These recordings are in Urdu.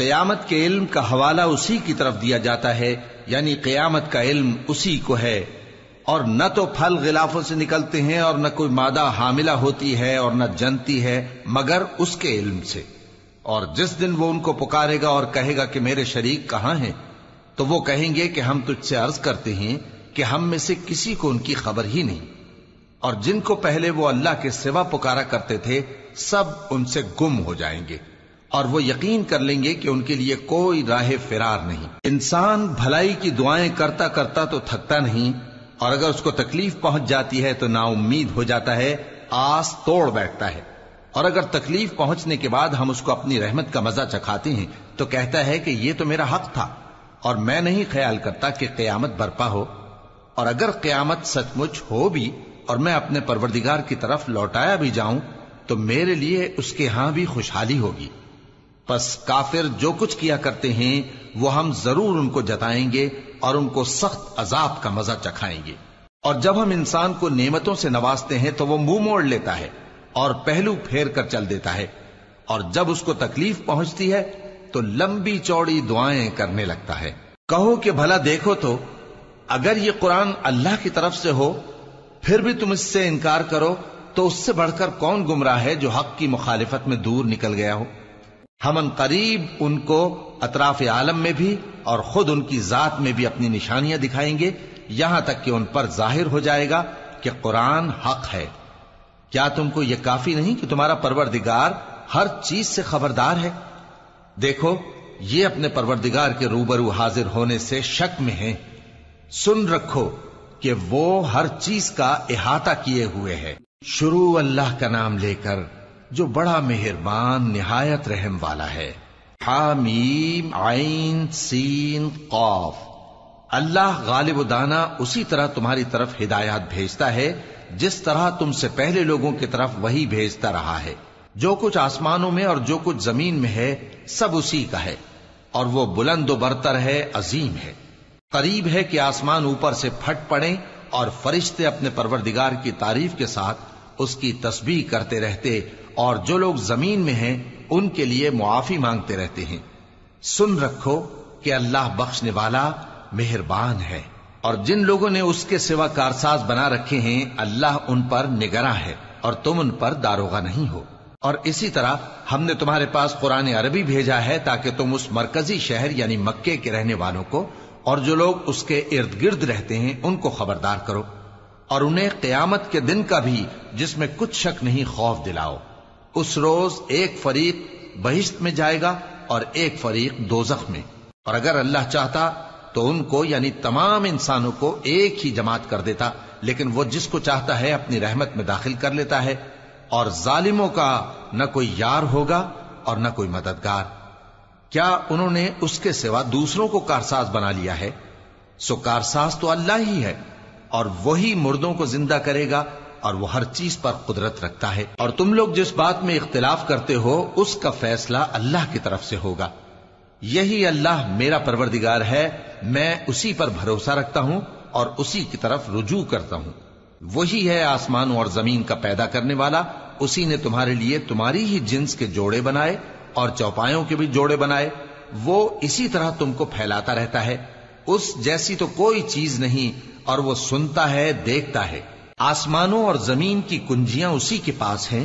قیامت کے علم کا حوالہ اسی کی طرف دیا جاتا ہے، یعنی قیامت کا علم اسی کو ہے، اور نہ تو پھل غلافوں سے نکلتے ہیں اور نہ کوئی مادہ حاملہ ہوتی ہے اور نہ جنتی ہے مگر اس کے علم سے۔ اور جس دن وہ ان کو پکارے گا اور کہے گا کہ میرے شریک کہاں ہیں، تو وہ کہیں گے کہ ہم تجھ سے عرض کرتے ہیں کہ ہم میں سے کسی کو ان کی خبر ہی نہیں، اور جن کو پہلے وہ اللہ کے سوا پکارا کرتے تھے سب ان سے گم ہو جائیں گے، اور وہ یقین کر لیں گے کہ ان کے لیے کوئی راہ فرار نہیں۔ انسان بھلائی کی دعائیں کرتا کرتا تو تھکتا نہیں، اور اگر اس کو تکلیف پہنچ جاتی ہے تو نا امید ہو جاتا ہے، آس توڑ بیٹھتا ہے، اور اگر تکلیف پہنچنے کے بعد ہم اس کو اپنی رحمت کا مزہ چکھاتے ہیں تو کہتا ہے کہ یہ تو میرا حق تھا، اور میں نہیں خیال کرتا کہ قیامت برپا ہو۔ اور اگر قیامت سچ مچ ہو بھی اور میں اپنے پروردگار کی طرف لوٹایا بھی جاؤں تو میرے لیے اس کے ہاں بھی خوشحالی ہوگی۔ پس کافر جو کچھ کیا کرتے ہیں وہ ہم ضرور ان کو جتائیں گے اور ان کو سخت عذاب کا مزہ چکھائیں گے۔ اور جب ہم انسان کو نعمتوں سے نوازتے ہیں تو وہ منہ موڑ لیتا ہے اور پہلو پھیر کر چل دیتا ہے، اور جب اس کو تکلیف پہنچتی ہے تو لمبی چوڑی دعائیں کرنے لگتا ہے۔ کہو کہ بھلا دیکھو تو اگر یہ قرآن اللہ کی طرف سے ہو پھر بھی تم اس سے انکار کرو تو اس سے بڑھ کر کون گمراہ ہے جو حق کی مخالفت میں دور نکل گیا ہو۔ ہم ان قریب ان کو اطراف عالم میں بھی اور خود ان کی ذات میں بھی اپنی نشانیاں دکھائیں گے، یہاں تک کہ ان پر ظاہر ہو جائے گا کہ قرآن حق ہے۔ کیا تم کو یہ کافی نہیں کہ تمہارا پروردگار ہر چیز سے خبردار ہے؟ دیکھو یہ اپنے پروردگار کے روبرو حاضر ہونے سے شک میں ہیں۔ سن رکھو کہ وہ ہر چیز کا احاطہ کیے ہوئے ہے۔ شروع اللہ کا نام لے کر جو بڑا مہربان نہایت رحم والا ہے۔ حامیم عین سین قاف۔ اللہ غالب و دانا اسی طرح تمہاری طرف ہدایات بھیجتا ہے جس طرح تم سے پہلے لوگوں کی طرف وہی بھیجتا رہا ہے۔ جو کچھ آسمانوں میں اور جو کچھ زمین میں ہے سب اسی کا ہے، اور وہ بلند و برتر ہے، عظیم ہے۔ قریب ہے کہ آسمان اوپر سے پھٹ پڑیں اور فرشتے اپنے پروردگار کی تعریف کے ساتھ اس کی تسبیح کرتے رہتے، اور جو لوگ زمین میں ہیں ان کے لیے معافی مانگتے رہتے ہیں۔ سن رکھو کہ اللہ بخشنے والا مہربان ہے، اور جن لوگوں نے اس کے سوا کارساز بنا رکھے ہیں اللہ ان پر نگراں ہے اور تم ان پر داروغہ نہیں ہو۔ اور اسی طرح ہم نے تمہارے پاس قرآن عربی بھیجا ہے تاکہ تم اس مرکزی شہر یعنی مکے کے رہنے والوں کو اور جو لوگ اس کے ارد گرد رہتے ہیں ان کو خبردار کرو، اور انہیں قیامت کے دن کا بھی جس میں کچھ شک نہیں خوف دلاؤ۔ اس روز ایک فریق بہشت میں جائے گا اور ایک فریق دوزخ میں، اور اگر اللہ چاہتا تو ان کو یعنی تمام انسانوں کو ایک ہی جماعت کر دیتا، لیکن وہ جس کو چاہتا ہے اپنی رحمت میں داخل کر لیتا ہے، اور ظالموں کا نہ کوئی یار ہوگا اور نہ کوئی مددگار۔ کیا انہوں نے اس کے سوا دوسروں کو کارساز بنا لیا ہے؟ سو کارساز تو اللہ ہی ہے، اور وہی مردوں کو زندہ کرے گا، اور وہ ہر چیز پر قدرت رکھتا ہے۔ اور تم لوگ جس بات میں اختلاف کرتے ہو اس کا فیصلہ اللہ کی طرف سے ہوگا۔ یہی اللہ میرا پروردگار ہے، میں اسی پر بھروسہ رکھتا ہوں اور اسی کی طرف رجوع کرتا ہوں۔ وہی ہے آسمانوں اور زمین کا پیدا کرنے والا، اسی نے تمہارے لیے تمہاری ہی جنس کے جوڑے بنائے اور چوپایوں کے بھی جوڑے بنائے۔ وہ اسی طرح تم کو پھیلاتا رہتا ہے، اس جیسی تو کوئی چیز نہیں، اور وہ سنتا ہے، دیکھتا ہے۔ آسمانوں اور زمین کی کنجیاں اسی کے پاس ہیں،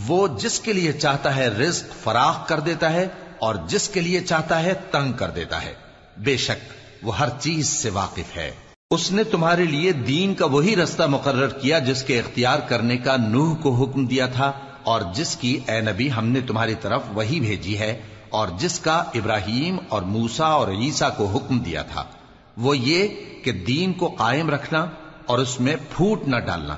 وہ جس کے لیے چاہتا ہے رزق فراخ کر دیتا ہے اور جس کے لیے چاہتا ہے تنگ کر دیتا ہے۔ بے شک وہ ہر چیز سے واقف ہے۔ اس نے تمہارے لیے دین کا وہی رستہ مقرر کیا جس کے اختیار کرنے کا نوح کو حکم دیا تھا، اور جس کی اے نبی ہم نے تمہاری طرف وہی بھیجی ہے، اور جس کا ابراہیم اور موسیٰ اور عیسیٰ کو حکم دیا تھا، وہ یہ کہ دین کو قائم رکھنا اور اس میں پھوٹ نہ ڈالنا۔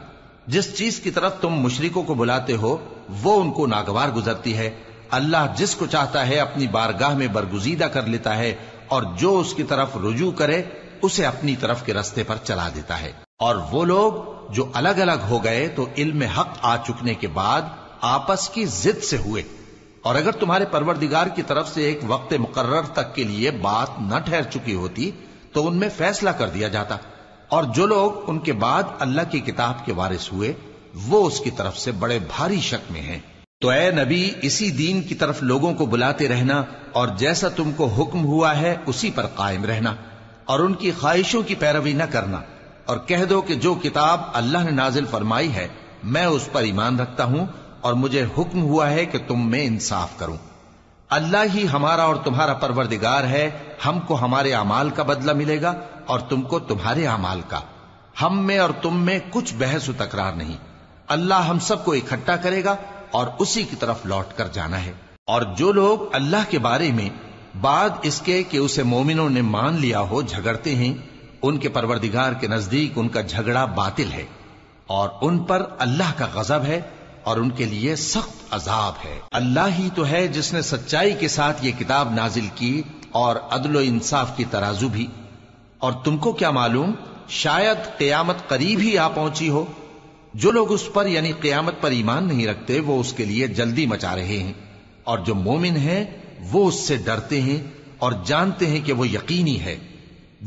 جس چیز کی طرف تم مشرکوں کو بلاتے ہو وہ ان کو ناگوار گزرتی ہے۔ اللہ جس کو چاہتا ہے اپنی بارگاہ میں برگزیدہ کر لیتا ہے، اور جو اس کی طرف رجوع کرے اسے اپنی طرف کے رستے پر چلا دیتا ہے۔ اور وہ لوگ جو الگ الگ ہو گئے تو علم حق آ چکنے کے بعد آپس کی ضد سے ہوئے، اور اگر تمہارے پروردگار کی طرف سے ایک وقت مقرر تک کے لیے بات نہ ٹھہر چکی ہوتی تو ان میں فیصلہ کر دیا جاتا، اور جو لوگ ان کے بعد اللہ کی کتاب کے وارث ہوئے وہ اس کی طرف سے بڑے بھاری شک میں ہیں۔ تو اے نبی اسی دین کی طرف لوگوں کو بلاتے رہنا اور جیسا تم کو حکم ہوا ہے اسی پر قائم رہنا اور ان کی خواہشوں کی پیروی نہ کرنا، اور کہہ دو کہ جو کتاب اللہ نے نازل فرمائی ہے میں اس پر ایمان رکھتا ہوں اور مجھے حکم ہوا ہے کہ تم میں انصاف کروں۔ اللہ ہی ہمارا اور تمہارا پروردگار ہے، ہم کو ہمارے اعمال کا بدلہ ملے گا اور تم کو تمہارے اعمال کا، ہم میں اور تم میں کچھ بحث و تکرار نہیں۔ اللہ ہم سب کو اکٹھا کرے گا اور اسی کی طرف لوٹ کر جانا ہے۔ اور جو لوگ اللہ کے بارے میں بعد اس کے کہ اسے مومنوں نے مان لیا ہو جھگڑتے ہیں، ان کے پروردگار کے نزدیک ان کا جھگڑا باطل ہے اور ان پر اللہ کا غضب ہے اور ان کے لیے سخت عذاب ہے۔ اللہ ہی تو ہے جس نے سچائی کے ساتھ یہ کتاب نازل کی اور عدل و انصاف کی ترازو بھی، اور تم کو کیا معلوم شاید قیامت قریب ہی آ پہنچی ہو۔ جو لوگ اس پر یعنی قیامت پر ایمان نہیں رکھتے وہ اس کے لیے جلدی مچا رہے ہیں، اور جو مومن ہیں وہ اس سے ڈرتے ہیں اور جانتے ہیں کہ وہ یقینی ہے۔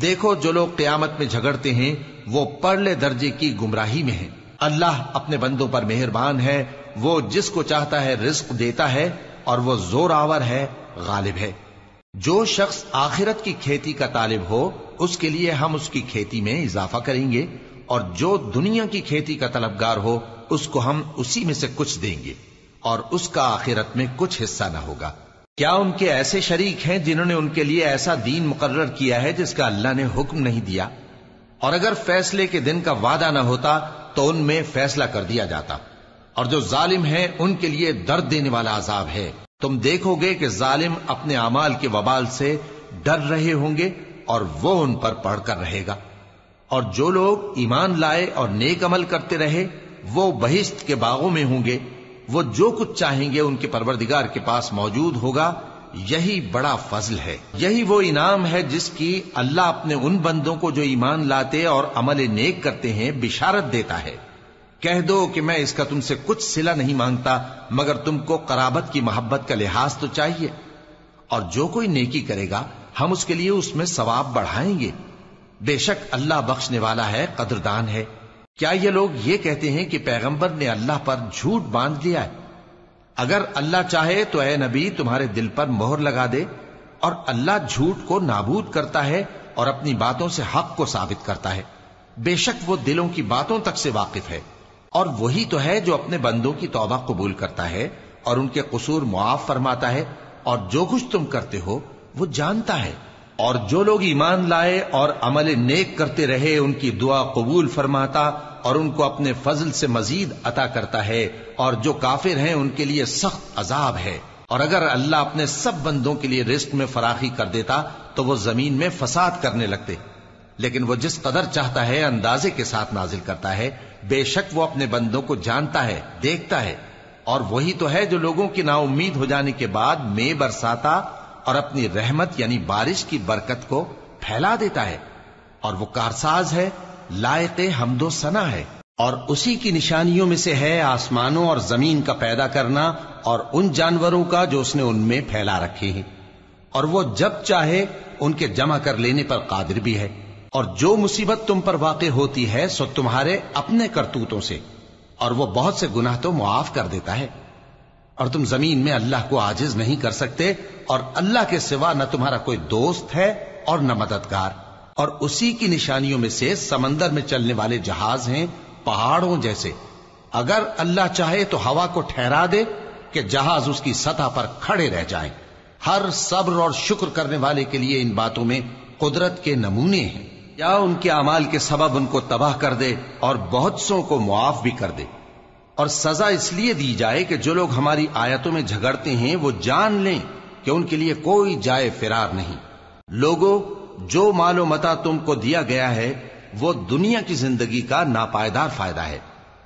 دیکھو جو لوگ قیامت میں جھگڑتے ہیں وہ پرلے درجے کی گمراہی میں ہیں۔ اللہ اپنے بندوں پر مہربان ہے، وہ جس کو چاہتا ہے رزق دیتا ہے اور وہ زور آور ہے، غالب ہے۔ جو شخص آخرت کی کھیتی کا طالب ہو اس کے لیے ہم اس کی کھیتی میں اضافہ کریں گے، اور جو دنیا کی کھیتی کا طلبگار ہو اس کو ہم اسی میں سے کچھ دیں گے اور اس کا آخرت میں کچھ حصہ نہ ہوگا۔ کیا ان کے ایسے شریک ہیں جنہوں نے ان کے لیے ایسا دین مقرر کیا ہے جس کا اللہ نے حکم نہیں دیا؟ اور اگر فیصلے کے دن کا وعدہ نہ ہوتا تو ان میں فیصلہ کر دیا جاتا، اور جو ظالم ہیں ان کے لیے درد دینے والا عذاب ہے۔ تم دیکھو گے کہ ظالم اپنے اعمال کے وبال سے ڈر رہے ہوں گے اور وہ ان پر پڑھ کر رہے گا۔ اور جو لوگ ایمان لائے اور نیک عمل کرتے رہے وہ بہشت کے باغوں میں ہوں گے، وہ جو کچھ چاہیں گے ان کے پروردگار کے پاس موجود ہوگا۔ یہی بڑا فضل ہے، یہی وہ انعام ہے جس کی اللہ اپنے ان بندوں کو جو ایمان لاتے اور عمل نیک کرتے ہیں بشارت دیتا ہے۔ کہہ دو کہ میں اس کا تم سے کچھ صلہ نہیں مانگتا مگر تم کو قرابت کی محبت کا لحاظ تو چاہیے، اور جو کوئی نیکی کرے گا ہم اس کے لیے اس میں ثواب بڑھائیں گے۔ بے شک اللہ بخشنے والا ہے، قدردان ہے۔ کیا یہ لوگ یہ کہتے ہیں کہ پیغمبر نے اللہ پر جھوٹ باندھ لیا ہے؟ اگر اللہ چاہے تو اے نبی تمہارے دل پر مہر لگا دے، اور اللہ جھوٹ کو نابود کرتا ہے اور اپنی باتوں سے حق کو ثابت کرتا ہے۔ بے شک وہ دلوں کی باتوں تک سے واقف ہے، اور وہی تو ہے جو اپنے بندوں کی توبہ قبول کرتا ہے اور ان کے قصور معاف فرماتا ہے، اور جو کچھ تم کرتے ہو وہ جانتا ہے۔ اور جو لوگ ایمان لائے اور عمل نیک کرتے رہے ان کی دعا قبول فرماتا اور ان کو اپنے فضل سے مزید عطا کرتا ہے، اور جو کافر ہیں ان کے لیے سخت عذاب ہے۔ اور اگر اللہ اپنے سب بندوں کے لیے رزق میں فراخی کر دیتا تو وہ زمین میں فساد کرنے لگتے، لیکن وہ جس قدر چاہتا ہے اندازے کے ساتھ نازل کرتا ہے۔ بے شک وہ اپنے بندوں کو جانتا ہے، دیکھتا ہے، اور وہی تو ہے جو لوگوں کی نا امید ہو جانے کے بعد میں برساتا اور اپنی رحمت یعنی بارش کی برکت کو پھیلا دیتا ہے، اور وہ کارساز ہے، لائق حمد و ثنا ہے۔ اور اسی کی نشانیوں میں سے ہے آسمانوں اور زمین کا پیدا کرنا اور ان جانوروں کا جو اس نے ان میں پھیلا رکھے ہیں، اور وہ جب چاہے ان کے جمع کر لینے پر قادر بھی ہے۔ اور جو مصیبت تم پر واقع ہوتی ہے سو تمہارے اپنے کرتوتوں سے، اور وہ بہت سے گناہ تو معاف کر دیتا ہے۔ اور تم زمین میں اللہ کو عاجز نہیں کر سکتے، اور اللہ کے سوا نہ تمہارا کوئی دوست ہے اور نہ مددگار۔ اور اسی کی نشانیوں میں سے سمندر میں چلنے والے جہاز ہیں پہاڑوں جیسے۔ اگر اللہ چاہے تو ہوا کو ٹھہرا دے کہ جہاز اس کی سطح پر کھڑے رہ جائیں۔ ہر صبر اور شکر کرنے والے کے لیے ان باتوں میں قدرت کے نمونے ہیں۔ یا ان کے اعمال کے سبب ان کو تباہ کر دے اور بہت سو کو معاف بھی کر دے۔ اور سزا اس لیے دی جائے کہ جو لوگ ہماری آیتوں میں جھگڑتے ہیں وہ جان لیں کہ ان کے لیے کوئی جائے فرار نہیں۔ لوگوں، جو مال و متاع تم کو دیا گیا ہے وہ دنیا کی زندگی کا ناپائیدار فائدہ ہے،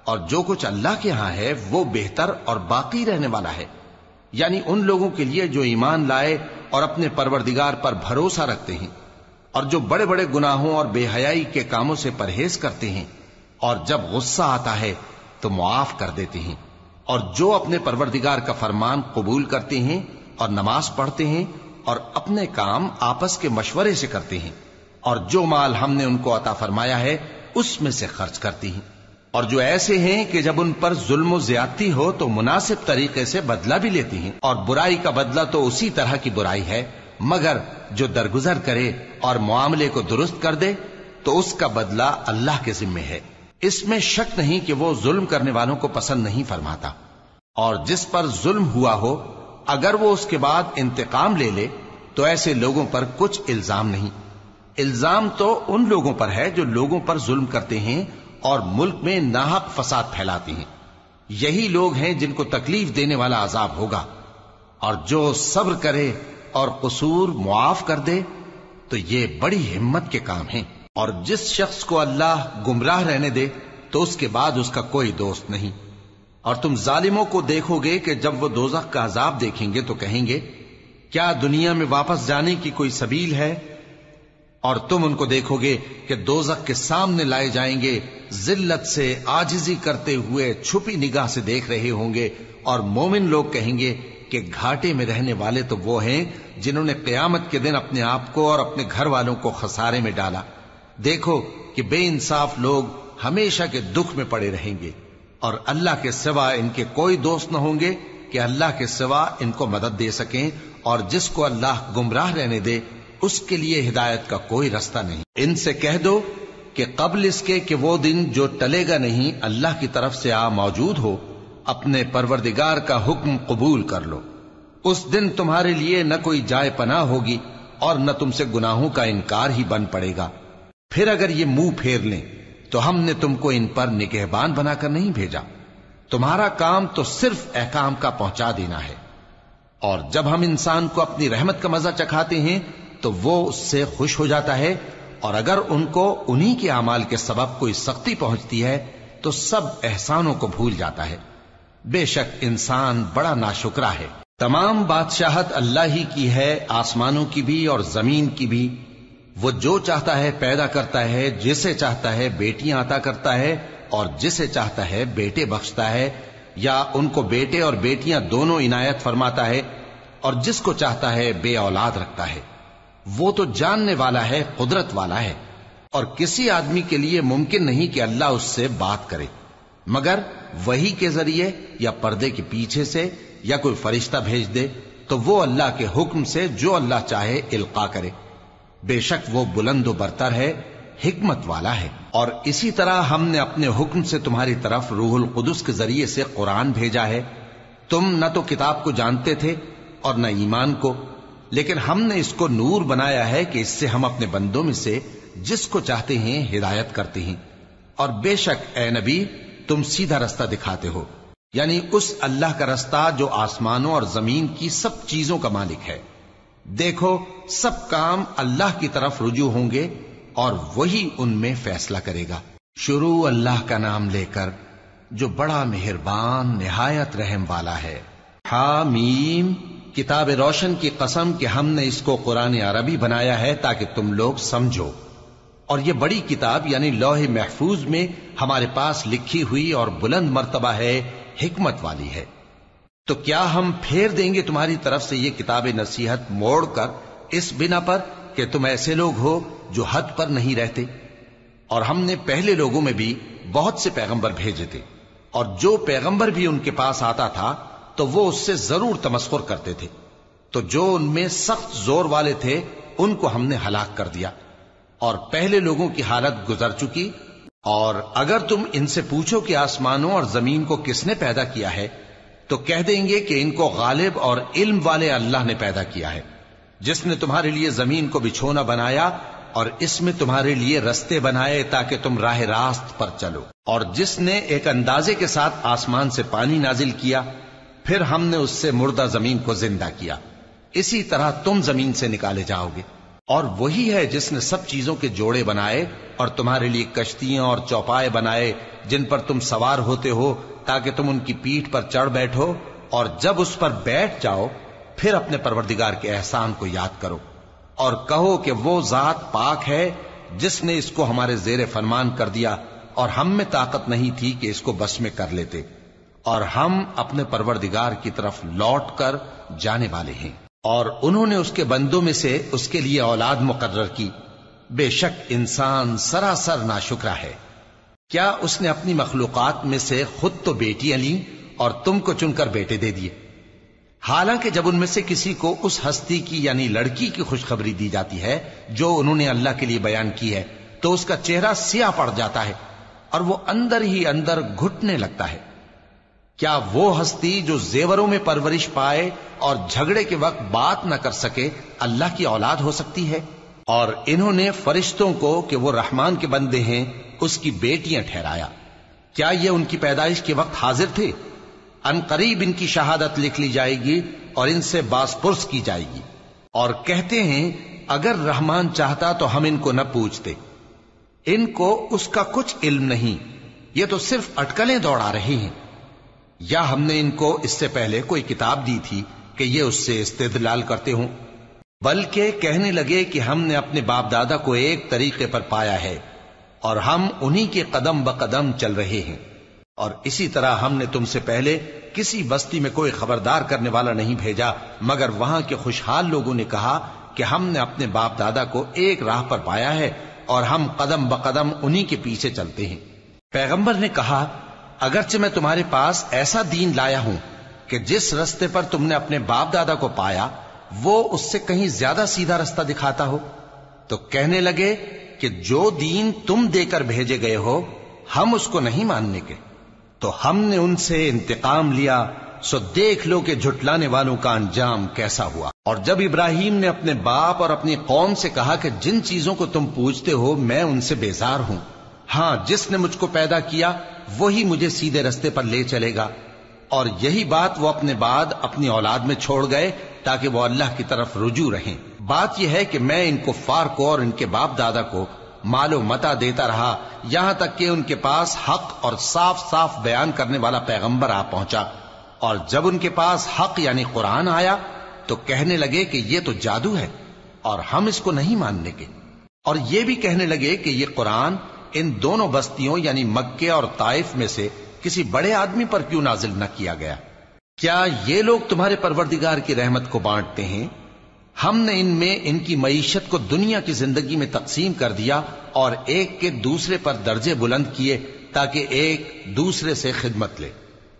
اور جو کچھ اللہ کے ہاں ہے وہ بہتر اور باقی رہنے والا ہے، یعنی ان لوگوں کے لیے جو ایمان لائے اور اپنے پروردگار پر بھروسہ رکھتے ہیں، اور جو بڑے بڑے گناہوں اور بے حیائی کے کاموں سے پرہیز کرتے ہیں، اور جب غصہ آتا ہے تو معاف کر دیتے ہیں، اور جو اپنے پروردگار کا فرمان قبول کرتے ہیں اور نماز پڑھتے ہیں اور اپنے کام آپس کے مشورے سے کرتے ہیں، اور جو مال ہم نے ان کو عطا فرمایا ہے اس میں سے خرچ کرتی ہیں۔ اور جو ایسے ہیں کہ جب ان پر ظلم و زیادتی ہو تو مناسب طریقے سے بدلہ بھی لیتی ہیں، اور برائی کا بدلہ تو اسی طرح کی برائی ہے، مگر جو درگزر کرے اور معاملے کو درست کر دے تو اس کا بدلہ اللہ کے ذمے ہے۔ اس میں شک نہیں کہ وہ ظلم کرنے والوں کو پسند نہیں فرماتا، اور جس پر ظلم ہوا ہو اگر وہ اس کے بعد انتقام لے لے تو ایسے لوگوں پر کچھ الزام نہیں۔ الزام تو ان لوگوں پر ہے جو لوگوں پر ظلم کرتے ہیں اور ملک میں ناحق فساد پھیلاتے ہیں، یہی لوگ ہیں جن کو تکلیف دینے والا عذاب ہوگا۔ اور جو صبر کرے اور قصور معاف کر دے تو یہ بڑی ہمت کے کام ہیں۔ اور جس شخص کو اللہ گمراہ رہنے دے تو اس کے بعد اس کا کوئی دوست نہیں۔ اور تم ظالموں کو دیکھو گے کہ جب وہ دوزخ کا عذاب دیکھیں گے تو کہیں گے کیا دنیا میں واپس جانے کی کوئی سبیل ہے؟ اور تم ان کو دیکھو گے کہ دوزخ کے سامنے لائے جائیں گے، ذلت سے عاجزی کرتے ہوئے چھپی نگاہ سے دیکھ رہے ہوں گے، اور مومن لوگ کہیں گے کہ گھاٹے میں رہنے والے تو وہ ہیں جنہوں نے قیامت کے دن اپنے آپ کو اور اپنے گھر والوں کو خسارے میں ڈالا۔ دیکھو کہ بے انصاف لوگ ہمیشہ کے دکھ میں پڑے رہیں گے، اور اللہ کے سوا ان کے کوئی دوست نہ ہوں گے کہ اللہ کے سوا ان کو مدد دے سکیں، اور جس کو اللہ گمراہ رہنے دے اس کے لیے ہدایت کا کوئی رستہ نہیں۔ ان سے کہہ دو کہ قبل اس کے کہ وہ دن جو ٹلے گا نہیں اللہ کی طرف سے آ موجود ہو، اپنے پروردگار کا حکم قبول کر لو۔ اس دن تمہارے لیے نہ کوئی جائے پناہ ہوگی اور نہ تم سے گناہوں کا انکار ہی بن پڑے گا۔ پھر اگر یہ منہ پھیر لیں تو ہم نے تم کو ان پر نگہبان بنا کر نہیں بھیجا، تمہارا کام تو صرف احکام کا پہنچا دینا ہے۔ اور جب ہم انسان کو اپنی رحمت کا مزہ چکھاتے ہیں تو وہ اس سے خوش ہو جاتا ہے، اور اگر ان کو انہی کے اعمال کے سبب کوئی سختی پہنچتی ہے تو سب احسانوں کو بھول جاتا ہے۔ بے شک انسان بڑا ناشکرا ہے۔ تمام بادشاہت اللہ ہی کی ہے، آسمانوں کی بھی اور زمین کی بھی۔ وہ جو چاہتا ہے پیدا کرتا ہے، جسے چاہتا ہے بیٹیاں عطا کرتا ہے اور جسے چاہتا ہے بیٹے بخشتا ہے، یا ان کو بیٹے اور بیٹیاں دونوں عنایت فرماتا ہے، اور جس کو چاہتا ہے بے اولاد رکھتا ہے۔ وہ تو جاننے والا ہے، قدرت والا ہے، اور کسی آدمی کے لیے ممکن نہیں کہ اللہ اس سے بات کرے مگر وحی کے ذریعے یا پردے کے پیچھے سے، یا کوئی فرشتہ بھیج دے تو وہ اللہ کے حکم سے جو اللہ چاہے القا کرے۔ بے شک وہ بلند و برتر ہے، حکمت والا ہے۔ اور اسی طرح ہم نے اپنے حکم سے تمہاری طرف روح القدس کے ذریعے سے قرآن بھیجا ہے۔ تم نہ تو کتاب کو جانتے تھے اور نہ ایمان کو، لیکن ہم نے اس کو نور بنایا ہے کہ اس سے ہم اپنے بندوں میں سے جس کو چاہتے ہیں ہدایت کرتے ہیں۔ اور بے شک اے نبی تم سیدھا رستہ دکھاتے ہو، یعنی اس اللہ کا رستہ جو آسمانوں اور زمین کی سب چیزوں کا مالک ہے۔ دیکھو سب کام اللہ کی طرف رجوع ہوں گے اور وہی ان میں فیصلہ کرے گا۔ شروع اللہ کا نام لے کر جو بڑا مہربان نہایت رحم والا ہے۔ حامیم، کتاب روشن کی قسم کہ ہم نے اس کو قرآن عربی بنایا ہے تاکہ تم لوگ سمجھو، اور یہ بڑی کتاب یعنی لوح محفوظ میں ہمارے پاس لکھی ہوئی اور بلند مرتبہ ہے، حکمت والی ہے۔ تو کیا ہم پھیر دیں گے تمہاری طرف سے یہ کتاب نصیحت موڑ کر اس بنا پر کہ تم ایسے لوگ ہو جو حد پر نہیں رہتے؟ اور ہم نے پہلے لوگوں میں بھی بہت سے پیغمبر بھیجے تھے، اور جو پیغمبر بھی ان کے پاس آتا تھا تو وہ اس سے ضرور تمسخر کرتے تھے، تو جو ان میں سخت زور والے تھے ان کو ہم نے ہلاک کر دیا، اور پہلے لوگوں کی حالت گزر چکی۔ اور اگر تم ان سے پوچھو کہ آسمانوں اور زمین کو کس نے پیدا کیا ہے تو کہہ دیں گے کہ ان کو غالب اور علم والے اللہ نے پیدا کیا ہے، جس نے تمہارے لیے زمین کو بچھونا بنایا اور اس میں تمہارے لیے رستے بنائے تاکہ تم راہ راست پر چلو، اور جس نے ایک اندازے کے ساتھ آسمان سے پانی نازل کیا، پھر ہم نے اس سے مردہ زمین کو زندہ کیا، اسی طرح تم زمین سے نکالے جاؤ گے۔ اور وہی ہے جس نے سب چیزوں کے جوڑے بنائے اور تمہارے لیے کشتیاں اور چوپائے بنائے جن پر تم سوار ہوتے ہو تاکہ تم ان کی پیٹھ پر چڑھ بیٹھو، اور جب اس پر بیٹھ جاؤ پھر اپنے پروردگار کے احسان کو یاد کرو اور کہو کہ وہ ذات پاک ہے جس نے اس کو ہمارے زیر فرمان کر دیا اور ہم میں طاقت نہیں تھی کہ اس کو بس میں کر لیتے، اور ہم اپنے پروردگار کی طرف لوٹ کر جانے والے ہیں۔ اور انہوں نے اس کے بندوں میں سے اس کے لیے اولاد مقرر کی، بے شک انسان سراسر ناشکرا ہے۔ کیا اس نے اپنی مخلوقات میں سے خود تو بیٹیاں لیں اور تم کو چن کر بیٹے دے دیے؟ حالانکہ جب ان میں سے کسی کو اس ہستی کی یعنی لڑکی کی خوشخبری دی جاتی ہے جو انہوں نے اللہ کے لیے بیان کی ہے تو اس کا چہرہ سیاہ پڑ جاتا ہے اور وہ اندر ہی اندر گھٹنے لگتا ہے۔ کیا وہ ہستی جو زیوروں میں پرورش پائے اور جھگڑے کے وقت بات نہ کر سکے اللہ کی اولاد ہو سکتی ہے؟ اور انہوں نے فرشتوں کو کہ وہ رحمان کے بندے ہیں اس کی بیٹیاں ٹھہرایا۔ کیا یہ ان کی پیدائش کے وقت حاضر تھے؟ ان قریب ان کی شہادت لکھ لی جائے گی اور ان سے باز پرس کی جائے گی۔ اور کہتے ہیں اگر رحمان چاہتا تو ہم ان کو نہ پوچھتے، ان کو اس کا کچھ علم نہیں، یہ تو صرف اٹکلیں دوڑا رہے ہیں۔ یا ہم نے ان کو اس سے پہلے کوئی کتاب دی تھی کہ یہ اس سے استدلال کرتے ہوں؟ بلکہ کہنے لگے کہ ہم نے اپنے باپ دادا کو ایک طریقے پر پایا ہے اور ہم انہی کے قدم بقدم چل رہے ہیں، اور اسی طرح ہم نے تم سے پہلے کسی بستی میں کوئی خبردار کرنے والا نہیں بھیجا مگر وہاں کے خوشحال لوگوں نے کہا کہ ہم نے اپنے باپ دادا کو ایک راہ پر پایا ہے اور ہم قدم بقدم انہی کے پیچھے چلتے ہیں۔ پیغمبر نے کہا اگرچہ میں تمہارے پاس ایسا دین لایا ہوں کہ جس رستے پر تم نے اپنے باپ دادا کو پایا وہ اس سے کہیں زیادہ سیدھا رستہ دکھاتا ہو، تو کہنے لگے کہ جو دین تم دے کر بھیجے گئے ہو ہم اس کو نہیں ماننے کے، تو ہم نے ان سے انتقام لیا، سو دیکھ لو کہ جھٹلانے والوں کا انجام کیسا ہوا۔ اور جب ابراہیم نے اپنے باپ اور اپنی قوم سے کہا کہ جن چیزوں کو تم پوجتے ہو میں ان سے بیزار ہوں، ہاں جس نے مجھ کو پیدا کیا وہی مجھے سیدھے رستے پر لے چلے گا، اور یہی بات وہ اپنے بعد اپنی اولاد میں چھوڑ گئے تاکہ وہ اللہ کی طرف رجوع رہیں۔ بات یہ ہے کہ میں ان کفار کو اور ان کے باپ دادا کو مال و متاع دیتا رہا یہاں تک کہ ان کے پاس حق اور صاف صاف بیان کرنے والا پیغمبر آ پہنچا، اور جب ان کے پاس حق یعنی قرآن آیا تو کہنے لگے کہ یہ تو جادو ہے اور ہم اس کو نہیں ماننے کے، اور یہ بھی کہنے لگے کہ یہ قرآن ان دونوں بستیوں یعنی مکے اور طائف میں سے کسی بڑے آدمی پر کیوں نازل نہ کیا گیا؟ کیا یہ لوگ تمہارے پروردگار کی رحمت کو بانٹتے ہیں؟ ہم نے ان میں ان کی معیشت کو دنیا کی زندگی میں تقسیم کر دیا اور ایک کے دوسرے پر درجے بلند کیے تاکہ ایک دوسرے سے خدمت لے،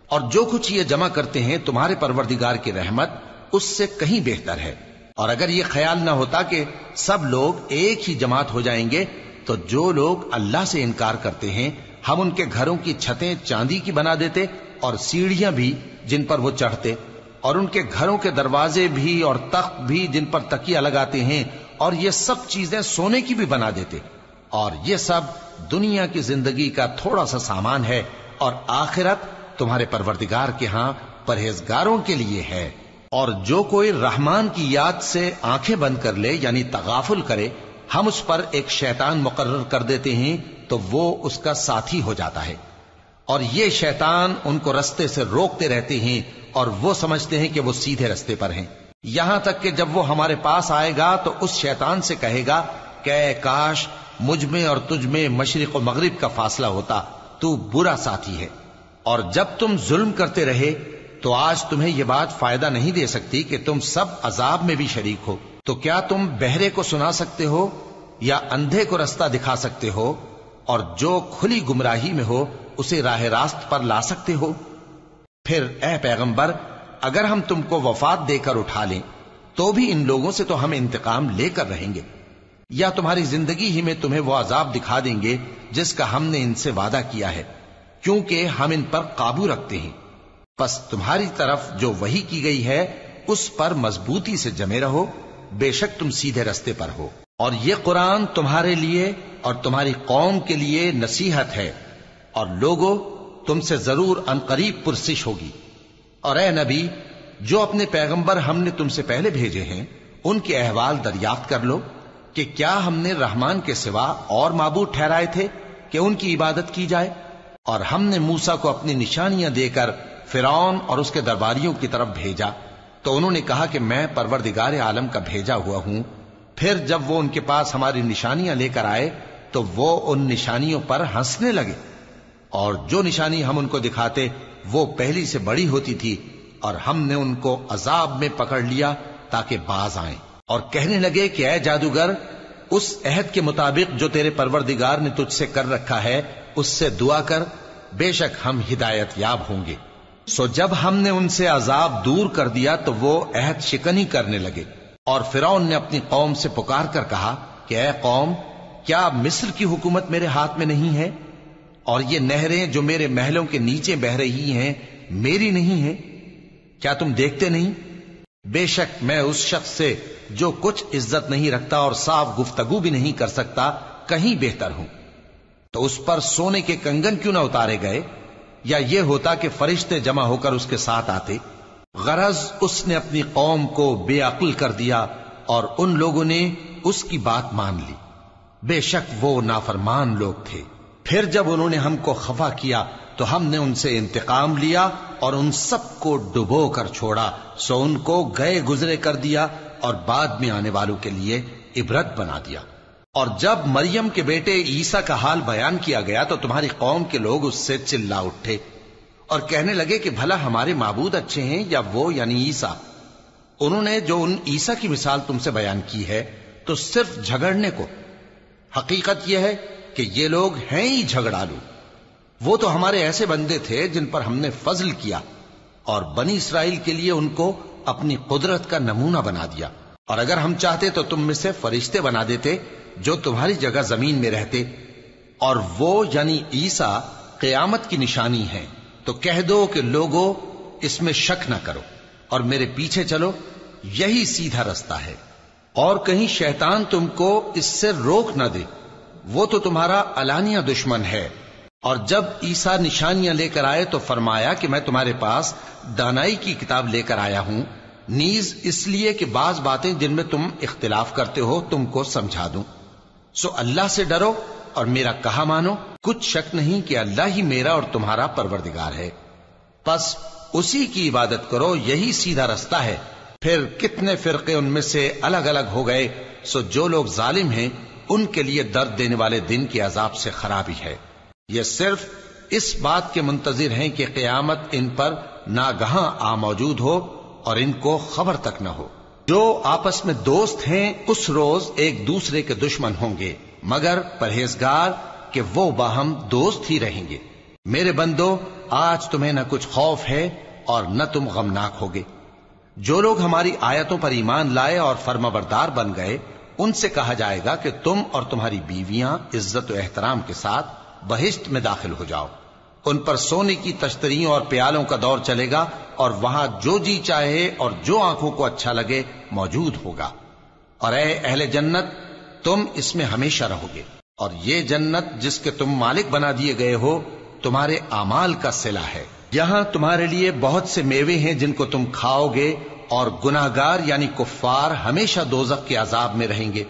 اور جو کچھ یہ جمع کرتے ہیں تمہارے پروردگار کی رحمت اس سے کہیں بہتر ہے۔ اور اگر یہ خیال نہ ہوتا کہ سب لوگ ایک ہی جماعت ہو جائیں گے تو جو لوگ اللہ سے انکار کرتے ہیں ہم ان کے گھروں کی چھتیں چاندی کی بنا دیتے اور سیڑھیاں بھی جن پر وہ چڑھتے، اور ان کے گھروں کے دروازے بھی اور تخت بھی جن پر تکیہ لگاتے ہیں، اور یہ سب چیزیں سونے کی بھی بنا دیتے، اور یہ سب دنیا کی زندگی کا تھوڑا سا سامان ہے، اور آخرت تمہارے پروردگار کے ہاں پرہیزگاروں کے لیے ہے۔ اور جو کوئی رحمان کی یاد سے آنکھیں بند کر لے یعنی تغافل کرے ہم اس پر ایک شیطان مقرر کر دیتے ہیں تو وہ اس کا ساتھی ہو جاتا ہے، اور یہ شیطان ان کو رستے سے روکتے رہتے ہیں اور وہ سمجھتے ہیں کہ وہ سیدھے رستے پر ہیں، یہاں تک کہ جب وہ ہمارے پاس آئے گا تو اس شیطان سے کہے گا کہ اے کاش مجھ میں اور تجھ میں مشرق و مغرب کا فاصلہ ہوتا، تو برا ساتھی ہے۔ اور جب تم ظلم کرتے رہے تو آج تمہیں یہ بات فائدہ نہیں دے سکتی کہ تم سب عذاب میں بھی شریک ہو، تو کیا تم بہرے کو سنا سکتے ہو یا اندھے کو رستہ دکھا سکتے ہو، اور جو کھلی گمراہی میں ہو اسے راہ راست پر لا سکتے ہو؟ پھر اے پیغمبر اگر ہم تم کو وفات دے کر اٹھا لیں تو بھی ان لوگوں سے تو ہم انتقام لے کر رہیں گے، یا تمہاری زندگی ہی میں تمہیں وہ عذاب دکھا دیں گے جس کا ہم نے ان سے وعدہ کیا ہے، کیونکہ ہم ان پر قابو رکھتے ہیں۔ پس تمہاری طرف جو وحی کی گئی ہے اس پر مضبوطی سے جمے رہو، بے شک تم سیدھے رستے پر ہو، اور یہ قرآن تمہارے لیے اور تمہاری قوم کے لیے نصیحت ہے، اور لوگوں تم سے ضرور عنقریب پرسش ہوگی۔ اور اے نبی جو اپنے پیغمبر ہم نے تم سے پہلے بھیجے ہیں ان کے احوال دریافت کر لو کہ کیا ہم نے رحمان کے سوا اور معبود ٹھہرائے تھے کہ ان کی عبادت کی جائے؟ اور ہم نے موسیٰ کو اپنی نشانیاں دے کر فرعون اور اس کے درباریوں کی طرف بھیجا تو انہوں نے کہا کہ میں پروردگار عالم کا بھیجا ہوا ہوں۔ پھر جب وہ ان کے پاس ہماری نشانیاں لے کر آئے تو وہ ان نشانیوں پر ہنسنے لگے، اور جو نشانی ہم ان کو دکھاتے وہ پہلی سے بڑی ہوتی تھی، اور ہم نے ان کو عذاب میں پکڑ لیا تاکہ باز آئیں، اور کہنے لگے کہ اے جادوگر اس عہد کے مطابق جو تیرے پروردگار نے تجھ سے کر رکھا ہے اس سے دعا کر، بے شک ہم ہدایت یاب ہوں گے۔ سو جب ہم نے ان سے عذاب دور کر دیا تو وہ عہد شکنی کرنے لگے، اور فرعون نے اپنی قوم سے پکار کر کہا کہ اے قوم، کیا مصر کی حکومت میرے ہاتھ میں نہیں ہے؟ اور یہ نہریں جو میرے محلوں کے نیچے بہ رہی ہیں میری نہیں ہیں؟ کیا تم دیکھتے نہیں؟ بے شک میں اس شخص سے جو کچھ عزت نہیں رکھتا اور صاف گفتگو بھی نہیں کر سکتا کہیں بہتر ہوں۔ تو اس پر سونے کے کنگن کیوں نہ اتارے گئے، یا یہ ہوتا کہ فرشتے جمع ہو کر اس کے ساتھ آتے؟ غرض اس نے اپنی قوم کو بے عقل کر دیا اور ان لوگوں نے اس کی بات مان لی۔ بے شک وہ نافرمان لوگ تھے۔ پھر جب انہوں نے ہم کو خفا کیا تو ہم نے ان سے انتقام لیا اور ان سب کو ڈبو کر چھوڑا، سو ان کو گئے گزرے کر دیا اور بعد میں آنے والوں کے لیے عبرت بنا دیا۔ اور جب مریم کے بیٹے عیسیٰ کا حال بیان کیا گیا تو تمہاری قوم کے لوگ اس سے چلا اٹھے اور کہنے لگے کہ بھلا ہمارے معبود اچھے ہیں یا وہ یعنی عیسیٰ؟ انہوں نے جو ان عیسیٰ کی مثال تم سے بیان کی ہے تو صرف جھگڑنے کو۔ حقیقت یہ ہے کہ یہ لوگ ہیں ہی جھگڑالو۔ وہ تو ہمارے ایسے بندے تھے جن پر ہم نے فضل کیا، اور بنی اسرائیل کے لیے ان کو اپنی قدرت کا نمونہ بنا دیا، اور اگر ہم چاہتے تو تم میں سے فرشتے بنا دیتے جو تمہاری جگہ زمین میں رہتے، اور وہ یعنی عیسیٰ قیامت کی نشانی ہے۔ تو کہہ دو کہ لوگوں اس میں شک نہ کرو اور میرے پیچھے چلو، یہی سیدھا رستہ ہے، اور کہیں شیطان تم کو اس سے روک نہ دے، وہ تو تمہارا علانیہ دشمن ہے۔ اور جب عیسیٰ نشانیاں لے کر آئے تو فرمایا کہ میں تمہارے پاس دانائی کی کتاب لے کر آیا ہوں، نیز اس لیے کہ بعض باتیں جن میں تم اختلاف کرتے ہو تم کو سمجھا دوں۔ سو اللہ سے ڈرو اور میرا کہا مانو، کچھ شک نہیں کہ اللہ ہی میرا اور تمہارا پروردگار ہے، پس اسی کی عبادت کرو، یہی سیدھا رستہ ہے۔ پھر کتنے فرقے ان میں سے الگ الگ ہو گئے، سو جو لوگ ظالم ہیں ان کے لیے درد دینے والے دن کے عذاب سے خرابی ہے۔ یہ صرف اس بات کے منتظر ہیں کہ قیامت ان پر ناگہاں آ موجود ہو اور ان کو خبر تک نہ ہو۔ جو آپس میں دوست ہیں اس روز ایک دوسرے کے دشمن ہوں گے، مگر پرہیزگار کہ وہ باہم دوست ہی رہیں گے۔ میرے بندو، آج تمہیں نہ کچھ خوف ہے اور نہ تم غمناک ہوگے۔ جو لوگ ہماری آیتوں پر ایمان لائے اور فرمانبردار بن گئے ان سے کہا جائے گا کہ تم اور تمہاری بیویاں عزت و احترام کے ساتھ بہشت میں داخل ہو جاؤ۔ ان پر سونے کی تشتریوں اور پیالوں کا دور چلے گا، اور وہاں جو جی چاہے اور جو آنکھوں کو اچھا لگے موجود ہوگا۔ اور اے اہل جنت، تم اس میں ہمیشہ رہو گے، اور یہ جنت جس کے تم مالک بنا دیے گئے ہو تمہارے اعمال کا صلہ ہے۔ یہاں تمہارے لیے بہت سے میوے ہیں جن کو تم کھاؤ گے، اور گناہگار یعنی کفار ہمیشہ دوزخ کے عذاب میں رہیں گے،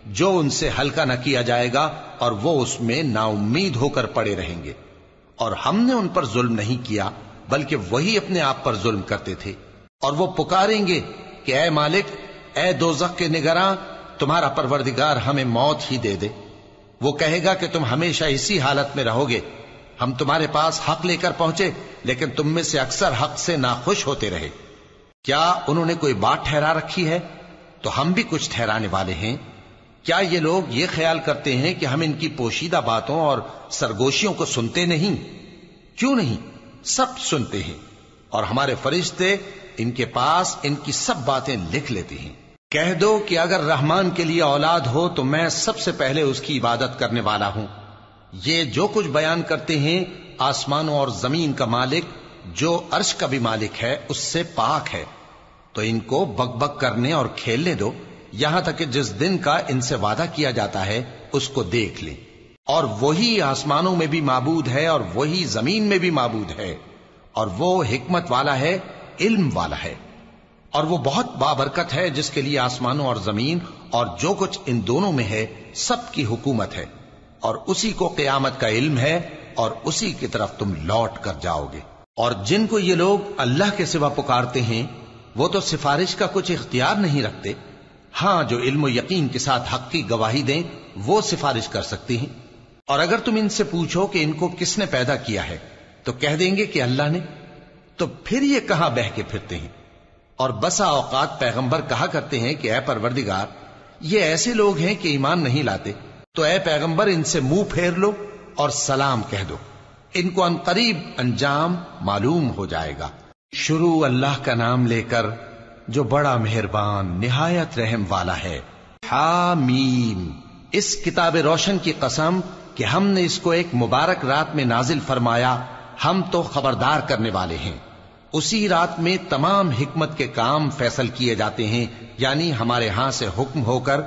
جو ان سے ہلکا نہ کیا جائے گا، اور وہ اس میں نا امید ہو کر پڑے رہیں گے۔ اور ہم نے ان پر ظلم نہیں کیا بلکہ وہی اپنے آپ پر ظلم کرتے تھے۔ اور وہ پکاریں گے کہ اے مالک، اے دوزخ کے نگراں، تمہارا پروردگار ہمیں موت ہی دے دے۔ وہ کہے گا کہ تم ہمیشہ اسی حالت میں رہو گے، ہم تمہارے پاس حق لے کر پہنچے لیکن تم میں سے اکثر حق سے ناخوش ہوتے رہے۔ کیا انہوں نے کوئی بات ٹھہرا رکھی ہے؟ تو ہم بھی کچھ ٹھہرانے والے ہیں۔ کیا یہ لوگ یہ خیال کرتے ہیں کہ ہم ان کی پوشیدہ باتوں اور سرگوشیوں کو سنتے نہیں؟ کیوں نہیں، سب سنتے ہیں، اور ہمارے فرشتے ان کے پاس ان کی سب باتیں لکھ لیتے ہیں۔ کہہ دو کہ اگر رحمان کے لیے اولاد ہو تو میں سب سے پہلے اس کی عبادت کرنے والا ہوں۔ یہ جو کچھ بیان کرتے ہیں آسمانوں اور زمین کا مالک جو عرش کا بھی مالک ہے اس سے پاک ہے، تو ان کو بک بک کرنے اور کھیلنے دو، یہاں تک کہ جس دن کا ان سے وعدہ کیا جاتا ہے اس کو دیکھ لیں۔ اور وہی آسمانوں میں بھی معبود ہے اور وہی زمین میں بھی معبود ہے، اور وہ حکمت والا ہے، علم والا ہے، اور وہ بہت بابرکت ہے جس کے لیے آسمانوں اور زمین اور جو کچھ ان دونوں میں ہے سب کی حکومت ہے، اور اسی کو قیامت کا علم ہے، اور اسی کی طرف تم لوٹ کر جاؤ گے۔ اور جن کو یہ لوگ اللہ کے سوا پکارتے ہیں وہ تو سفارش کا کچھ اختیار نہیں رکھتے، ہاں جو علم و یقین کے ساتھ حق کی گواہی دیں وہ سفارش کر سکتے ہیں۔ اور اگر تم ان سے پوچھو کہ ان کو کس نے پیدا کیا ہے تو کہہ دیں گے کہ اللہ نے، تو پھر یہ کہاں بہہ کے پھرتے ہیں۔ اور بسا اوقات پیغمبر کہا کرتے ہیں کہ اے پروردگار، یہ ایسے لوگ ہیں کہ ایمان نہیں لاتے، تو اے پیغمبر ان سے منہ پھیر لو اور سلام کہہ دو، ان کو عنقریب انجام معلوم ہو جائے گا۔ شروع اللہ کا نام لے کر جو بڑا مہربان نہایت رحم والا ہے۔ حامیم، اس کتاب روشن کی قسم کہ ہم نے اس کو ایک مبارک رات میں نازل فرمایا، ہم تو خبردار کرنے والے ہیں۔ اسی رات میں تمام حکمت کے کام فیصل کیے جاتے ہیں، یعنی ہمارے ہاں سے حکم ہو کر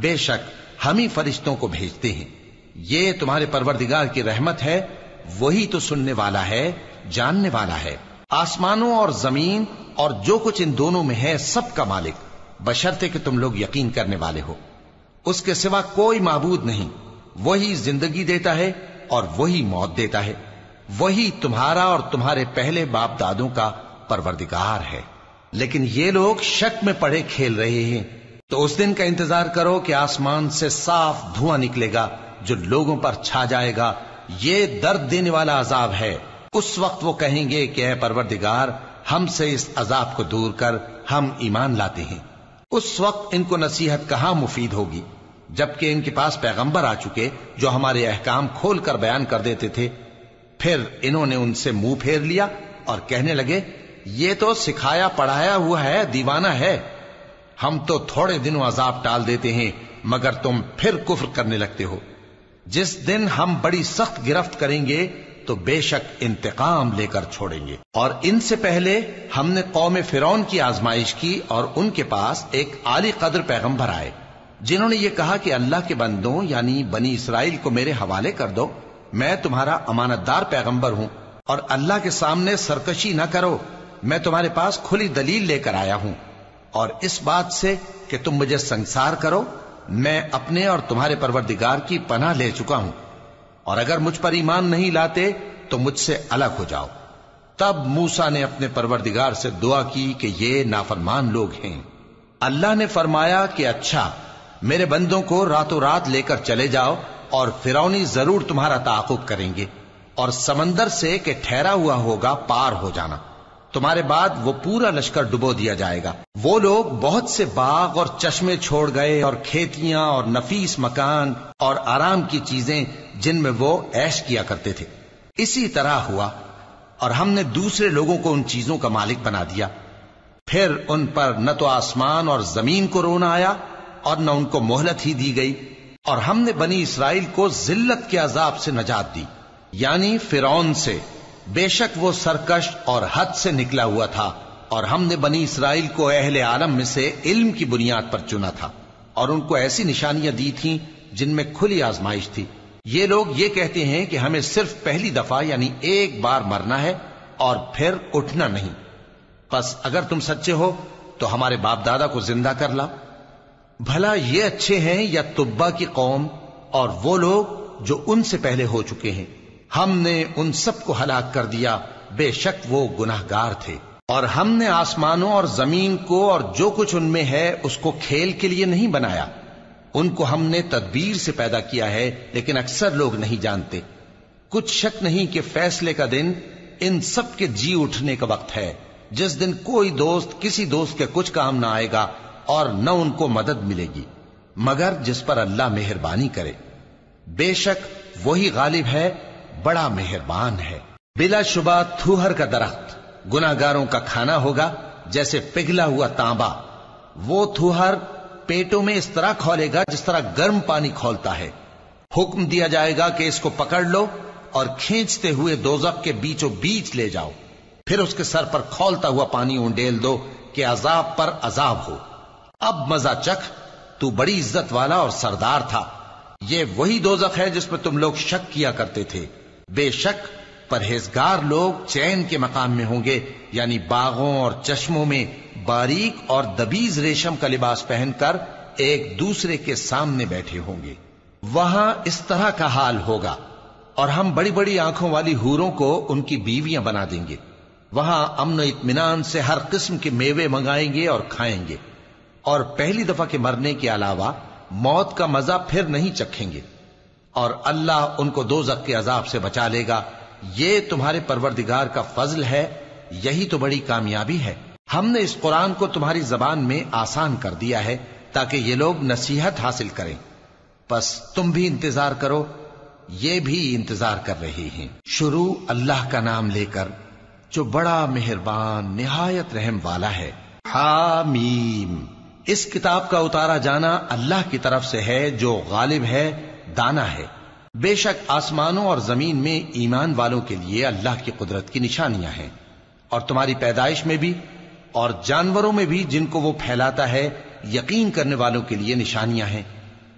بے شک ہم ہی فرشتوں کو بھیجتے ہیں۔ یہ تمہارے پروردگار کی رحمت ہے، وہی تو سننے والا ہے، جاننے والا ہے۔ آسمانوں اور زمین اور جو کچھ ان دونوں میں ہے سب کا مالک، بشرطے کہ تم لوگ یقین کرنے والے ہو۔ اس کے سوا کوئی معبود نہیں، وہی زندگی دیتا ہے اور وہی موت دیتا ہے، وہی تمہارا اور تمہارے پہلے باپ دادوں کا پروردگار ہے۔ لیکن یہ لوگ شک میں پڑے کھیل رہے ہیں، تو اس دن کا انتظار کرو کہ آسمان سے صاف دھواں نکلے گا جو لوگوں پر چھا جائے گا، یہ درد دینے والا عذاب ہے۔ اس وقت وہ کہیں گے کہ اے پروردگار ہم سے اس عذاب کو دور کر، ہم ایمان لاتے ہیں۔ اس وقت ان کو نصیحت کہاں مفید ہوگی، جبکہ ان کے پاس پیغمبر آ چکے جو ہمارے احکام کھول کر بیان کر دیتے تھے۔ پھر انہوں نے ان سے منہ پھیر لیا اور کہنے لگے یہ تو سکھایا پڑھایا ہوا ہے، دیوانہ ہے، ہم تو تھوڑے دنوں عذاب ٹال دیتے ہیں مگر تم پھر کفر کرنے لگتے ہو۔ جس دن ہم بڑی سخت گرفت کریں گے تو بے شک انتقام لے کر چھوڑیں گے۔ اور ان سے پہلے ہم نے قوم فرعون کی آزمائش کی اور ان کے پاس ایک عالی قدر پیغمبر آئے جنہوں نے یہ کہا کہ اللہ کے بندوں یعنی بنی اسرائیل کو میرے حوالے کر دو، میں تمہارا امانت دار پیغمبر ہوں، اور اللہ کے سامنے سرکشی نہ کرو، میں تمہارے پاس کھلی دلیل لے کر آیا ہوں، اور اس بات سے کہ تم مجھے سنسار کرو میں اپنے اور تمہارے پروردگار کی پناہ لے چکا ہوں، اور اگر مجھ پر ایمان نہیں لاتے تو مجھ سے الگ ہو جاؤ۔ تب موسیٰ نے اپنے پروردگار سے دعا کی کہ یہ نافرمان لوگ ہیں۔ اللہ نے فرمایا کہ اچھا، میرے بندوں کو راتوں رات لے کر چلے جاؤ، اور فرعونی ضرور تمہارا تعاقب کریں گے، اور سمندر سے کہ ٹھہرا ہوا ہوگا پار ہو جانا، تمہارے بعد وہ پورا لشکر ڈبو دیا جائے گا۔ وہ لوگ بہت سے باغ اور چشمے چھوڑ گئے اور کھیتیاں اور نفیس مکان اور آرام کی چیزیں جن میں وہ عیش کیا کرتے تھے۔ اسی طرح ہوا، اور ہم نے دوسرے لوگوں کو ان چیزوں کا مالک بنا دیا۔ پھر ان پر نہ تو آسمان اور زمین کو رونا آیا اور نہ ان کو مہلت ہی دی گئی، اور ہم نے بنی اسرائیل کو ذلت کے عذاب سے نجات دی، یعنی فرعون سے، بے شک وہ سرکش اور حد سے نکلا ہوا تھا، اور ہم نے بنی اسرائیل کو اہل عالم میں سے علم کی بنیاد پر چنا تھا، اور ان کو ایسی نشانیاں دی تھیں جن میں کھلی آزمائش تھی۔ یہ لوگ یہ کہتے ہیں کہ ہمیں صرف پہلی دفعہ یعنی ایک بار مرنا ہے اور پھر اٹھنا نہیں، پس اگر تم سچے ہو تو ہمارے باپ دادا کو زندہ کر لاؤ۔ بھلا یہ اچھے ہیں یا تبا کی قوم اور وہ لوگ جو ان سے پہلے ہو چکے ہیں؟ ہم نے ان سب کو ہلاک کر دیا، بے شک وہ گناہگار تھے۔ اور ہم نے آسمانوں اور زمین کو اور جو کچھ ان میں ہے اس کو کھیل کے لیے نہیں بنایا، ان کو ہم نے تدبیر سے پیدا کیا ہے، لیکن اکثر لوگ نہیں جانتے۔ کچھ شک نہیں کہ فیصلے کا دن ان سب کے جی اٹھنے کا وقت ہے، جس دن کوئی دوست کسی دوست کے کچھ کام نہ آئے گا اور نہ ان کو مدد ملے گی مگر جس پر اللہ مہربانی کرے۔ بے شک وہی غالب ہے، بڑا مہربان ہے۔ بلا شبہ تھوہر کا درخت گناہگاروں کا کھانا ہوگا، جیسے پگھلا ہوا تانبا۔ وہ تھوہر پیٹوں میں اس طرح کھولے گا جس طرح گرم پانی کھولتا ہے۔ حکم دیا جائے گا کہ اس کو پکڑ لو اور کھینچتے ہوئے دوزخ کے بیچوں بیچ لے جاؤ، پھر اس کے سر پر کھولتا ہوا پانی اونڈیل دو کہ عذاب پر عذاب ہو۔ اب مزہ چکھ، تو بڑی عزت والا اور سردار تھا۔ یہ وہی دوزخ ہے جس پر تم لوگ شک کیا کرتے تھے۔ بے شک پرہیزگار لوگ چین کے مقام میں ہوں گے، یعنی باغوں اور چشموں میں باریک اور دبیز ریشم کا لباس پہن کر ایک دوسرے کے سامنے بیٹھے ہوں گے۔ وہاں اس طرح کا حال ہوگا، اور ہم بڑی بڑی آنکھوں والی حوروں کو ان کی بیویاں بنا دیں گے۔ وہاں امن و اطمینان سے ہر قسم کے میوے منگائیں گے اور کھائیں گے، اور پہلی دفعہ کے مرنے کے علاوہ موت کا مزہ پھر نہیں چکھیں گے، اور اللہ ان کو دوزخ کے عذاب سے بچا لے گا۔ یہ تمہارے پروردگار کا فضل ہے، یہی تو بڑی کامیابی ہے۔ ہم نے اس قرآن کو تمہاری زبان میں آسان کر دیا ہے تاکہ یہ لوگ نصیحت حاصل کریں. پس تم بھی انتظار کرو، یہ بھی انتظار کر رہے ہیں. شروع اللہ کا نام لے کر جو بڑا مہربان نہایت رحم والا ہے. حامیم. اس کتاب کا اتارا جانا اللہ کی طرف سے ہے جو غالب ہے، دانا ہے. بے شک آسمانوں اور زمین میں ایمان والوں کے لیے اللہ کی قدرت کی نشانیاں ہیں، اور تمہاری پیدائش میں بھی اور جانوروں میں بھی جن کو وہ پھیلاتا ہے یقین کرنے والوں کے لیے نشانیاں ہیں،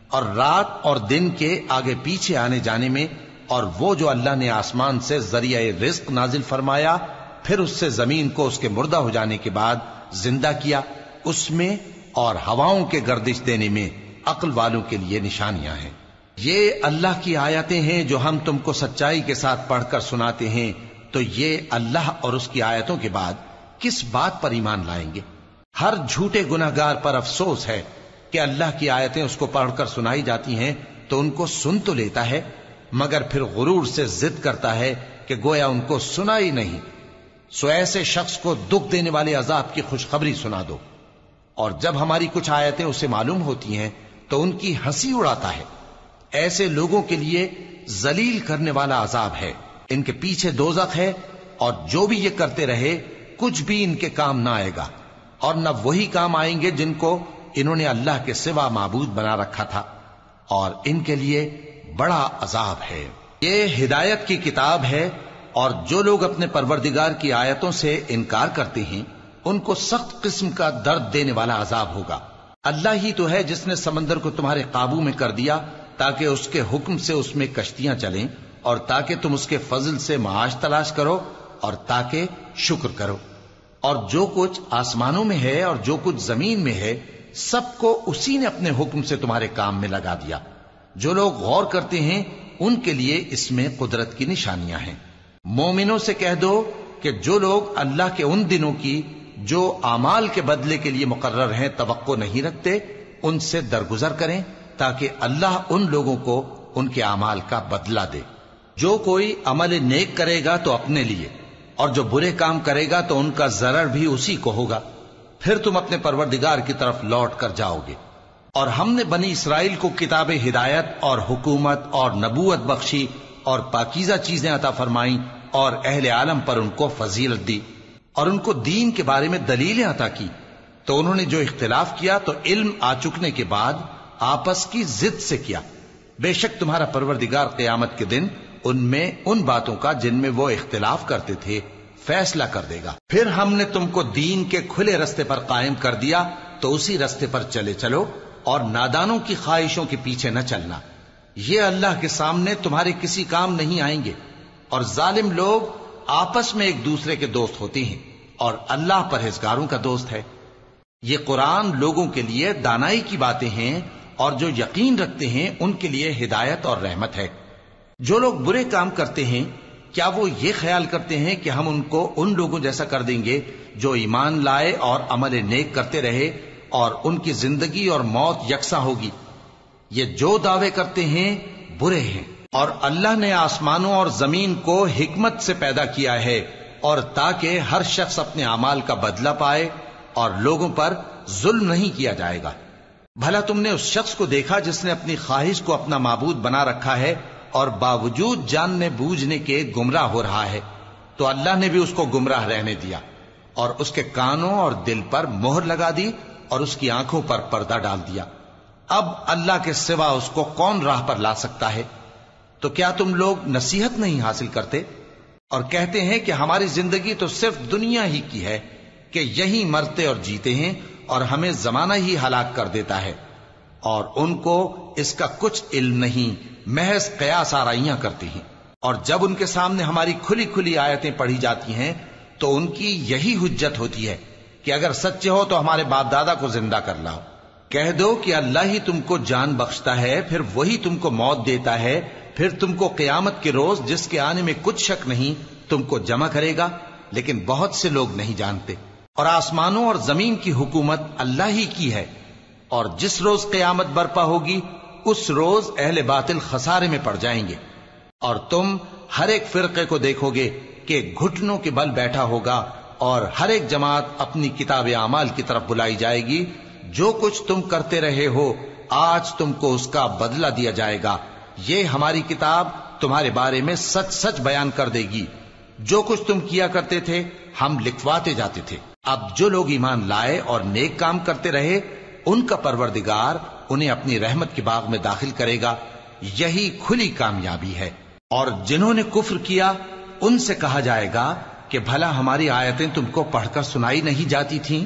اور رات اور دن کے آگے پیچھے آنے جانے میں، اور وہ جو اللہ نے آسمان سے ذریعہ رزق نازل فرمایا پھر اس سے زمین کو اس کے مردہ ہو جانے کے بعد زندہ کیا، اس میں اور ہواؤں کے گردش دینے میں عقل والوں کے لیے نشانیاں ہیں. یہ اللہ کی آیتیں ہیں جو ہم تم کو سچائی کے ساتھ پڑھ کر سناتے ہیں، تو یہ اللہ اور اس کی آیتوں کے بعد کس بات پر ایمان لائیں گے؟ ہر جھوٹے گناہگار پر افسوس ہے کہ اللہ کی آیتیں اس کو پڑھ کر سنائی جاتی ہیں تو ان کو سن تو لیتا ہے مگر پھر غرور سے ضد کرتا ہے کہ گویا ان کو سنا ہی نہیں. سو ایسے شخص کو دکھ دینے والے عذاب کی خوشخبری سنا دو، اور جب ہماری کچھ آیتیں اسے معلوم ہوتی ہیں تو ان کی ہنسی اڑاتا ہے. ایسے لوگوں کے لیے ذلیل کرنے والا عذاب ہے. ان کے پیچھے دوزخ ہے، اور جو بھی یہ کرتے رہے کچھ بھی ان کے کام نہ آئے گا، اور نہ وہی کام آئیں گے جن کو انہوں نے اللہ کے سوا معبود بنا رکھا تھا، اور ان کے لیے بڑا عذاب ہے. یہ ہدایت کی کتاب ہے، اور جو لوگ اپنے پروردگار کی آیتوں سے انکار کرتے ہیں ان کو سخت قسم کا درد دینے والا عذاب ہوگا. اللہ ہی تو ہے جس نے سمندر کو تمہارے قابو میں کر دیا تاکہ اس کے حکم سے اس میں کشتیاں چلیں، اور تاکہ تم اس کے فضل سے معاش تلاش کرو، اور تاکہ شکر کرو. اور جو کچھ آسمانوں میں ہے اور جو کچھ زمین میں ہے سب کو اسی نے اپنے حکم سے تمہارے کام میں لگا دیا. جو لوگ غور کرتے ہیں ان کے لیے اس میں قدرت کی نشانیاں ہیں. مومنوں سے کہہ دو کہ جو لوگ اللہ کے ان دنوں کی جو اعمال کے بدلے کے لیے مقرر ہیں توقع نہیں رکھتے ان سے درگزر کریں تاکہ اللہ ان لوگوں کو ان کے اعمال کا بدلہ دے. جو کوئی عمل نیک کرے گا تو اپنے لیے، اور جو برے کام کرے گا تو ان کا ضرر بھی اسی کو ہوگا. پھر تم اپنے پروردگار کی طرف لوٹ کر جاؤ گے. اور ہم نے بنی اسرائیل کو کتاب ہدایت اور حکومت اور نبوت بخشی اور پاکیزہ چیزیں عطا فرمائیں، اور اہل عالم پر ان کو فضیلت دی، اور ان کو دین کے بارے میں دلیلیں عطا کی. تو انہوں نے جو اختلاف کیا تو علم آ چکنے کے بعد آپس کی ضد سے کیا. بے شک تمہارا پروردگار قیامت کے دن ان میں ان باتوں کا جن میں وہ اختلاف کرتے تھے فیصلہ کر دے گا. پھر ہم نے تم کو دین کے کھلے رستے پر قائم کر دیا تو اسی رستے پر چلے چلو، اور نادانوں کی خواہشوں کے پیچھے نہ چلنا. یہ اللہ کے سامنے تمہارے کسی کام نہیں آئیں گے. اور ظالم لوگ آپس میں ایک دوسرے کے دوست ہوتے ہیں، اور اللہ پرہیزگاروں کا دوست ہے. یہ قرآن لوگوں کے لیے دانائی کی باتیں ہیں، اور جو یقین رکھتے ہیں ان کے لیے ہدایت اور رحمت ہے. جو لوگ برے کام کرتے ہیں کیا وہ یہ خیال کرتے ہیں کہ ہم ان کو ان لوگوں جیسا کر دیں گے جو ایمان لائے اور عمل نیک کرتے رہے اور ان کی زندگی اور موت یکساں ہوگی؟ یہ جو دعوے کرتے ہیں برے ہیں. اور اللہ نے آسمانوں اور زمین کو حکمت سے پیدا کیا ہے، اور تاکہ ہر شخص اپنے اعمال کا بدلہ پائے، اور لوگوں پر ظلم نہیں کیا جائے گا. بھلا تم نے اس شخص کو دیکھا جس نے اپنی خواہش کو اپنا معبود بنا رکھا ہے اور باوجود جاننے بوجھنے کے گمراہ ہو رہا ہے؟ تو اللہ نے بھی اس کو گمراہ رہنے دیا، اور اس کے کانوں اور دل پر مہر لگا دی، اور اس کی آنکھوں پر پردہ ڈال دیا. اب اللہ کے سوا اس کو کون راہ پر لا سکتا ہے؟ تو کیا تم لوگ نصیحت نہیں حاصل کرتے اور کہتے ہیں کہ ہماری زندگی تو صرف دنیا ہی کی ہے، کہ یہی مرتے اور جیتے ہیں اور ہمیں زمانہ ہی ہلاک کر دیتا ہے، اور ان کو اس کا کچھ علم نہیں، محض قیاس آرائیاں کرتے ہیں. اور جب ان کے سامنے ہماری کھلی کھلی آیتیں پڑھی جاتی ہیں تو ان کی یہی حجت ہوتی ہے کہ اگر سچے ہو تو ہمارے باپ دادا کو زندہ کر لاؤ. کہہ دو کہ اللہ ہی تم کو جان بخشتا ہے، پھر وہی تم کو موت دیتا ہے، پھر تم کو قیامت کے روز جس کے آنے میں کچھ شک نہیں تم کو جمع کرے گا. لیکن بہت سے لوگ نہیں جانتے. اور آسمانوں اور زمین کی حکومت اللہ ہی کی ہے، اور جس روز قیامت برپا ہوگی اس روز اہل باطل خسارے میں پڑ جائیں گے. اور تم ہر ایک فرقے کو دیکھو گے کہ گھٹنوں کے بل بیٹھا ہوگا، اور ہر ایک جماعت اپنی کتاب اعمال کی طرف بلائی جائے گی جو کچھ تم کرتے رہے ہو آج تم کو اس کا بدلہ دیا جائے گا. یہ ہماری کتاب تمہارے بارے میں سچ سچ بیان کر دے گی. جو کچھ تم کیا کرتے تھے ہم لکھواتے جاتے تھے. اب جو لوگ ایمان لائے اور نیک کام کرتے رہے ان کا پروردگار انہیں اپنی رحمت کے باغ میں داخل کرے گا. یہی کھلی کامیابی ہے. اور جنہوں نے کفر کیا ان سے کہا جائے گا کہ بھلا ہماری آیتیں تم کو پڑھ کر سنائی نہیں جاتی تھیں؟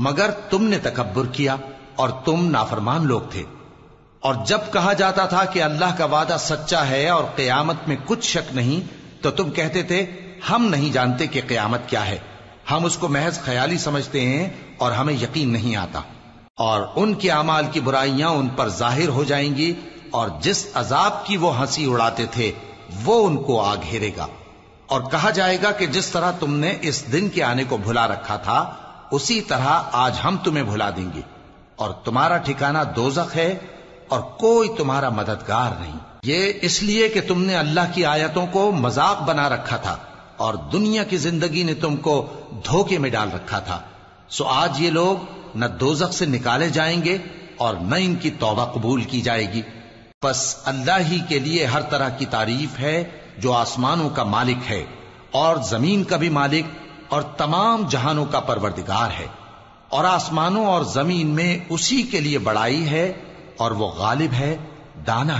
مگر تم نے تکبر کیا اور تم نافرمان لوگ تھے. اور جب کہا جاتا تھا کہ اللہ کا وعدہ سچا ہے اور قیامت میں کچھ شک نہیں تو تم کہتے تھے ہم نہیں جانتے کہ قیامت کیا ہے، ہم اس کو محض خیالی سمجھتے ہیں اور ہمیں یقین نہیں آتا. اور ان کے اعمال کی برائیاں ان پر ظاہر ہو جائیں گی اور جس عذاب کی وہ ہنسی اڑاتے تھے وہ ان کو آ گھیرے گا. اور کہا جائے گا کہ جس طرح تم نے اس دن کے آنے کو بھلا رکھا تھا اسی طرح آج ہم تمہیں بھلا دیں گے، اور تمہارا ٹھکانہ دوزخ ہے اور کوئی تمہارا مددگار نہیں. یہ اس لیے کہ تم نے اللہ کی آیتوں کو مذاق بنا رکھا تھا اور دنیا کی زندگی نے تم کو دھوکے میں ڈال رکھا تھا. سو آج یہ لوگ نہ دوزخ سے نکالے جائیں گے اور نہ ان کی توبہ قبول کی جائے گی. پس اللہ ہی کے لیے ہر طرح کی تعریف ہے جو آسمانوں کا مالک ہے اور زمین کا بھی مالک اور تمام جہانوں کا پروردگار ہے. اور آسمانوں اور زمین میں اسی کے لیے بڑائی ہے اور وہ غالب ہے، دانا